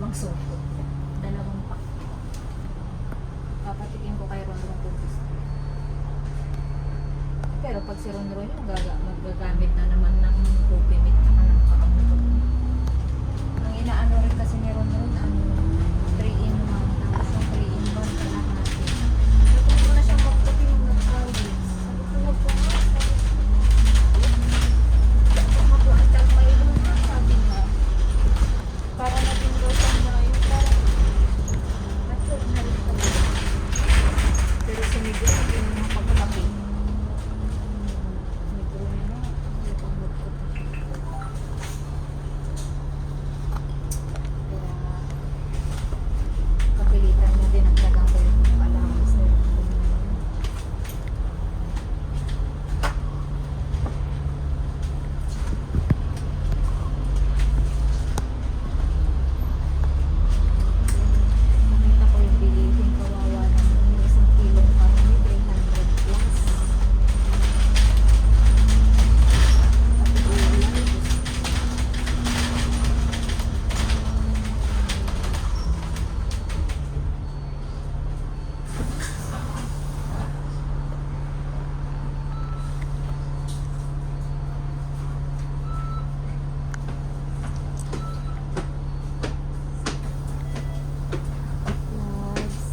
dalawang suko. Dalawang pack. Papatikin ko kay Ron Ron kung gusto. Pero pag si Ron Ron yung magagamit na naman ng coffee meat na ng kakamot. Ang inaano rin kasi ni Ron Ron, 3-in-1. Tapos yung 3-in-1 sa lahat. Sabi ko na siyang magputi yung nagkawin. Sabi ko na po nga. Sabi ko, ang tagmay mo na. Sabi nga. Para natin daw siyang na yung parang mature na rin kami. Pero si Miguel, hindi mo mapagkapi. Miguel na, hindi pang magkapi. Kaya, kapilitan niya din ang dagang ko yung allowance na yun. Nakita ko yung bilihin, kawawa naman yung isang kilong kami, 300 plus. Sabi ko, wala, loves.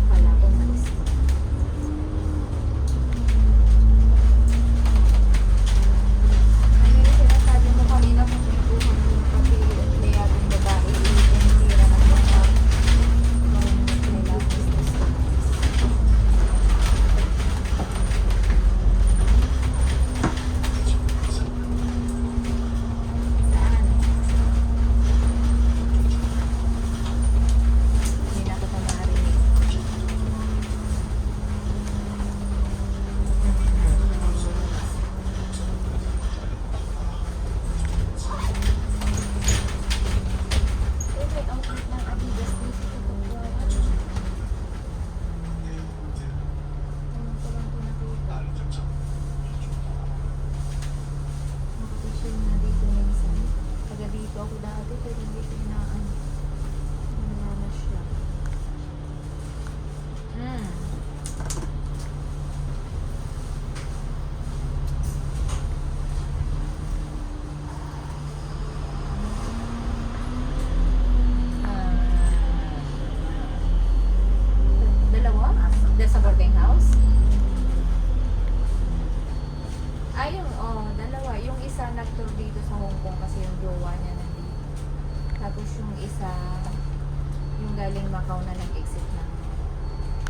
Kala ko malis mo. Ano yung sinasabi mo kanina kung ituhan mo pati may ating babae tinitira ng mga nila business. Saan? Hindi na kita marinig. Favorite outfit ng Adidas dito sa Tokyo. Ayun ko lang pinakita. Nakapishil na dito minsan. Taga dito ako dati pero hindi ko inaan. Wala na siya. Dalawa? Dahil sa boarding house? Ayun, dalawa. Yung isa nag-tour dito sa Hong Kong kasi yung jowa niya nandito. Tapos yung isa, yung galing Macau na nag-exit na.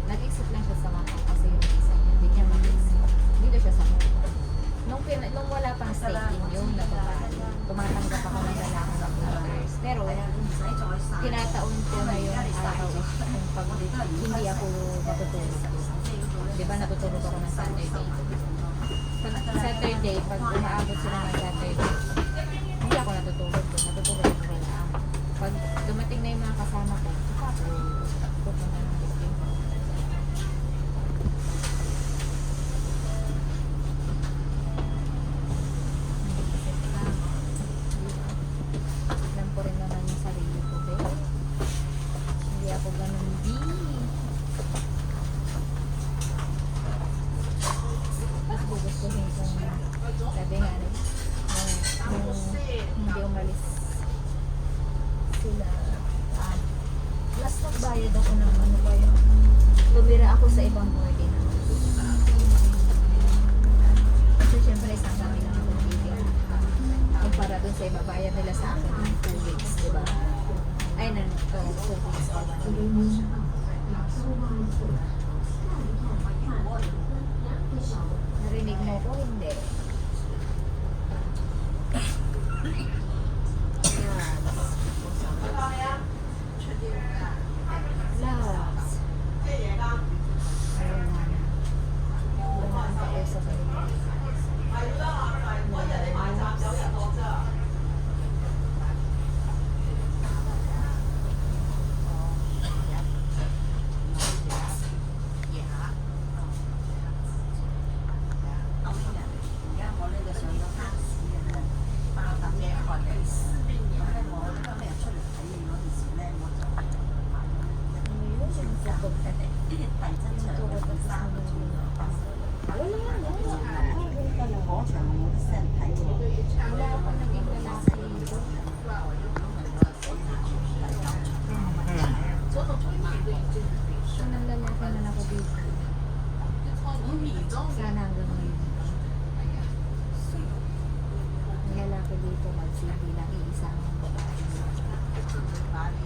Nag-exit lang siya sa Macau kasi yung isa niya, hindi niya mag-exit. Dito siya sa Hong Kong. Nung wala pang stay-in yun, tumatanggap ako ng lalaki ng orders. Pero, tinataon ko na yung araw yung pag hindi ako natutulog. Diba natutulog ako ng Saturday? Pag Saturday, pag umaabot sila ng Saturday, hindi ako natutulog. Natutulog ako wala. Pag dumating na yung mga kasama ko, saka ako pupunta ng Disney. Alam ko rin naman yung sarili ko, babe. Hindi ako ganun, B. Mas gugustuhin kong sabi nga nung hindi umalis sila. Last nagbayad ako ng ano ba yun? Tumira ako sa ibang boarding house. Kasi syempre isang kami lang akong bigyan. Kumpara dun sa iba, bayad nila sa akin ng 2 weeks, diba? Ay, 2 weeks. Narinig mo ko? Hindi. Loves. Ayun na. 全无线还有 Wala pa naging lalaki dito. Unang lalaki na ako dito. Sana hanggang ngayon. Ang lalaki dito magsilbi lang iisang babae.